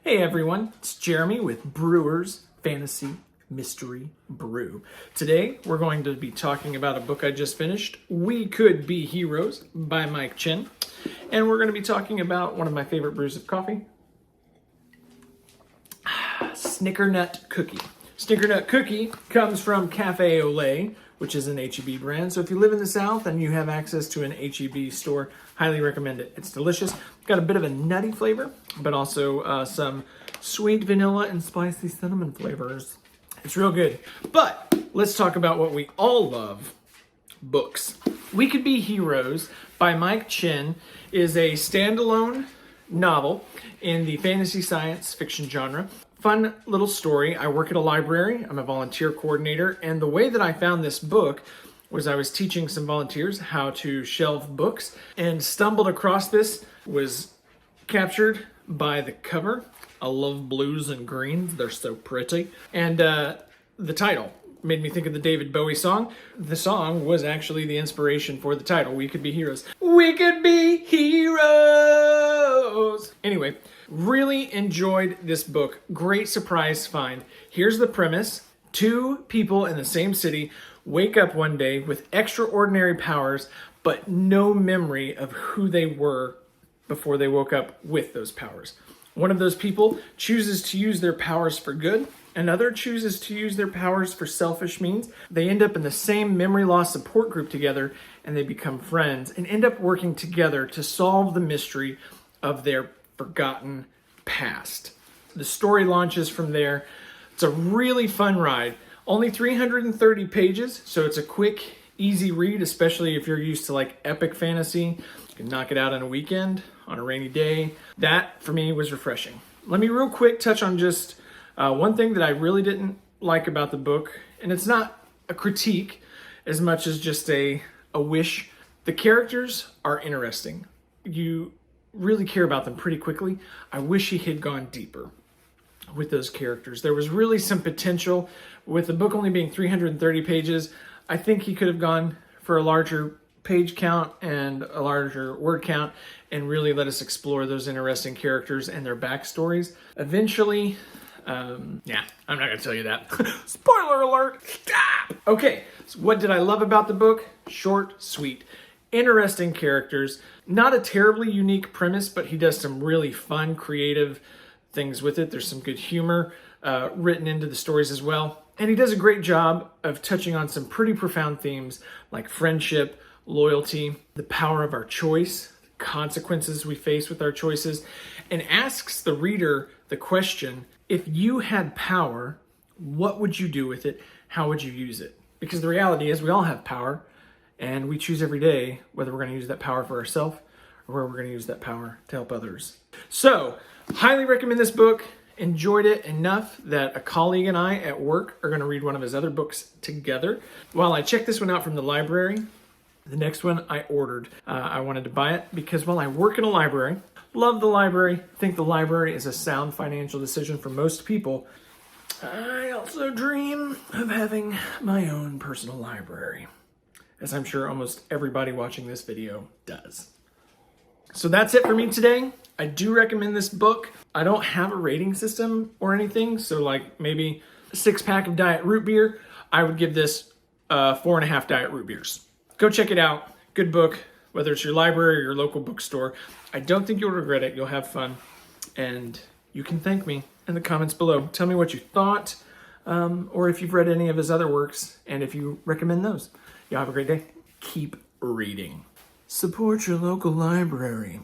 Hey everyone, it's Jeremy with Brewers Fantasy Mystery Brew. Today we're going to be talking about a book I just finished, We Could Be Heroes by Mike Chen. And we're going to be talking about one of my favorite brews of coffee, Snickernut Cookie. Snickernut Cookie comes from Cafe au Lait, which is an H-E-B brand. So if you live in the South and you have access to an H-E-B store, highly recommend it. It's delicious. Got a bit of a nutty flavor, but also some sweet vanilla and spicy cinnamon flavors. It's real good. But let's talk about what we all love, books. We Could Be Heroes by Mike Chen is a standalone novel in the fantasy science fiction genre. Fun little story. I work at a library. I'm a volunteer coordinator. And the way that I found this book was I was teaching some volunteers how to shelve books and stumbled across this, was captured by the cover. I love blues and greens. They're so pretty. And the title made me think of the David Bowie song. The song was actually the inspiration for the title, We Could Be Heroes. We could be heroes! Anyway, really enjoyed this book. Great surprise find. Here's the premise. Two people in the same city wake up one day with extraordinary powers, but no memory of who they were before they woke up with those powers. One of those people chooses to use their powers for good. Another chooses to use their powers for selfish means. They end up in the same memory loss support group together, and they become friends and end up working together to solve the mystery of their forgotten past. The story launches from there. It's a really fun ride. Only 330 pages, so it's a quick, easy read, especially if you're used to like epic fantasy. You can knock it out in a weekend, on a rainy day. That, for me, was refreshing. Let me real quick touch on just one thing that I really didn't like about the book, and it's not a critique as much as just a wish. The characters are interesting. You really care about them pretty quickly. I wish he had gone deeper with those characters. There was really some potential. With the book only being 330 pages, I think he could have gone for a larger page count and a larger word count and really let us explore those interesting characters and their backstories. Eventually, I'm not gonna tell you that. Spoiler alert! Stop! Okay, so what did I love about the book? Short, sweet, interesting characters. Not a terribly unique premise, but he does some really fun, creative things with it. There's some good humor written into the stories as well. And he does a great job of touching on some pretty profound themes like friendship, loyalty, the power of our choice, the consequences we face with our choices, and asks the reader the question, if you had power, what would you do with it? How would you use it? Because the reality is we all have power, and we choose every day whether we're going to use that power for ourselves or whether we're going to use that power to help others. So, highly recommend this book. Enjoyed it enough that a colleague and I at work are going to read one of his other books together. While I checked this one out from the library, the next one I ordered. I wanted to buy it because while I work in a library, love the library, think the library is a sound financial decision for most people, I also dream of having my own personal library, as I'm sure almost everybody watching this video does. So that's it for me today. I do recommend this book. I don't have a rating system or anything, so like maybe a 6-pack of Diet Root Beer, I would give this 4.5 Diet Root Beers. Go check it out. Good book, whether it's your library or your local bookstore. I don't think you'll regret it. You'll have fun. And you can thank me in the comments below. Tell me what you thought, or if you've read any of his other works, and if you recommend those. Y'all have a great day. Keep reading. Support your local library.